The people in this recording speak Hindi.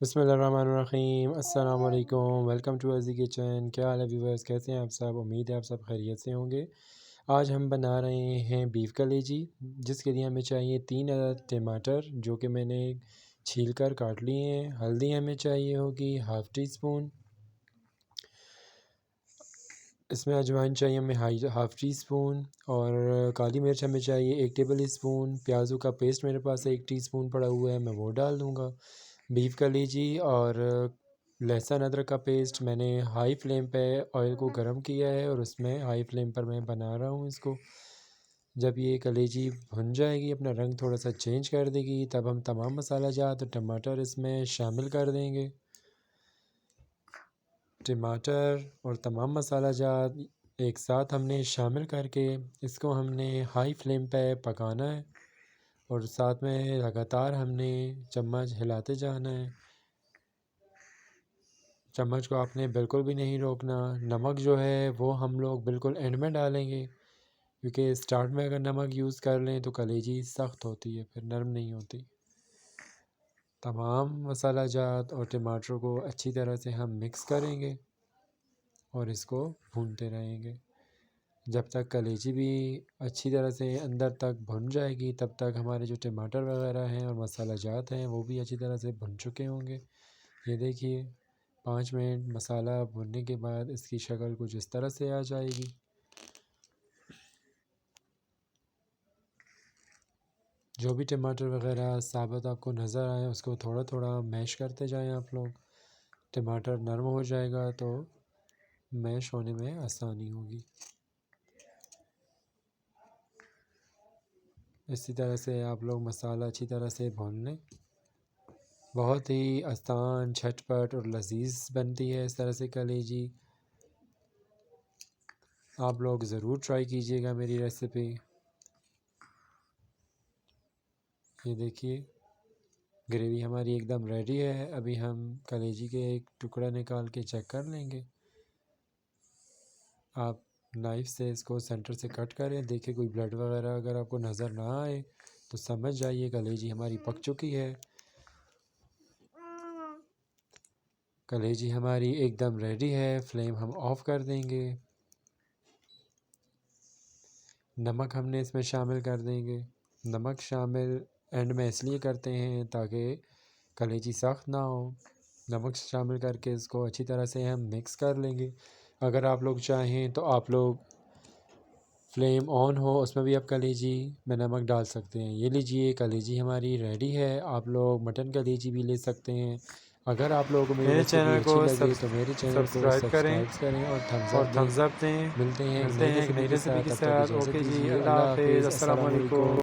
बिस्मिल्लाहिर्रहमानिर्रहीम अस्सलाम वालेकुम। वेलकम टू अज़ी किचन। क्या हाल है व्यूवर्स, कैसे हैं आप सब? उम्मीद है आप सब खैरियत से होंगे। आज हम बना रहे हैं बीफ कलेजी, जिसके लिए हमें चाहिए 3 अदद टमाटर जो कि मैंने छील कर काट लिए हैं। हल्दी हमें चाहिए होगी हाफ़ टी स्पून। इसमें अजवाइन चाहिए हमें हाफ़ टी स्पून। और काली मिर्च हमें चाहिए 1 टेबल स्पून। प्याज़ों का पेस्ट मेरे पास 1 टीस्पून पड़ा हुआ है, मैं वो डाल दूँगा। बीफ कलेजी और लहसुन अदरक का पेस्ट मैंने हाई फ्लेम पे ऑयल को गर्म किया है और उसमें हाई फ्लेम पर मैं बना रहा हूँ इसको। जब ये कलेजी भुन जाएगी, अपना रंग थोड़ा सा चेंज कर देगी, तब हम तमाम मसाला जात और टमाटर इसमें शामिल कर देंगे। टमाटर और तमाम मसाला जात एक साथ हमने शामिल करके इसको हमने हाई फ्लेम पे पकाना है और साथ में लगातार हमने चम्मच हिलाते जाना है। चम्मच को आपने बिल्कुल भी नहीं रोकना। नमक जो है वो हम लोग बिल्कुल एंड में डालेंगे, क्योंकि स्टार्ट में अगर नमक यूज़ कर लें तो कलेजी सख्त होती है, फिर नरम नहीं होती। तमाम मसाला जात और टमाटर को अच्छी तरह से हम मिक्स करेंगे और इसको भूनते रहेंगे जब तक कलेजी भी अच्छी तरह से अंदर तक भुन जाएगी। तब तक हमारे जो टमाटर वगैरह हैं और मसाला जात हैं वो भी अच्छी तरह से भुन चुके होंगे। ये देखिए 5 मिनट मसाला भुनने के बाद इसकी शक्ल कुछ इस तरह से आ जाएगी। जो भी टमाटर वगैरह साबुत आपको नज़र आए उसको थोड़ा थोड़ा मैश करते जाएं आप लोग। टमाटर नरम हो जाएगा तो मैश होने में आसानी होगी। इसी तरह से आप लोग मसाला अच्छी तरह से भून लें। बहुत ही आसान, झटपट और लजीज बनती है इस तरह से कलेजी। आप लोग ज़रूर ट्राई कीजिएगा मेरी रेसिपी। ये देखिए ग्रेवी हमारी एकदम रेडी है। अभी हम कलेजी के एक टुकड़ा निकाल के चेक कर लेंगे। आप नाइफ़ से इसको सेंटर से कट करें, देखिए कोई ब्लड वगैरह अगर आपको नज़र ना आए तो समझ जाइए कलेजी हमारी पक चुकी है। कलेजी हमारी एकदम रेडी है। फ्लेम हम ऑफ़ कर देंगे। नमक हमने इसमें शामिल कर देंगे। नमक शामिल एंड में इसलिए करते हैं ताकि कलेजी सख्त ना हो। नमक शामिल करके इसको अच्छी तरह से हम मिक्स कर लेंगे। अगर आप लोग चाहें तो आप लोग फ्लेम ऑन हो उसमें भी आप कलेजी में नमक डाल सकते हैं। ये लीजिए कलेजी हमारी रेडी है। आप लोग मटन कलेजी भी ले सकते हैं। अगर आप लोगों को मेरी मेरे रेसिपी चैनल को अच्छी लगे तो मेरे चैनल को सब्सक्राइब करें सब्सक्राइब करें और थम्स अप और दें। थम्स अप दें। मिलते हैं एक मिलते नई हैं एक रेसिपी नई के रेसिपी साथ, के तब तक साथ। इजाज़त ओके जी, दीजिए। अल्लाह अल्लाह हाफिज़, हाफिज़, अस्सलाम अस्सलाम वालेकुम। वालेकुम।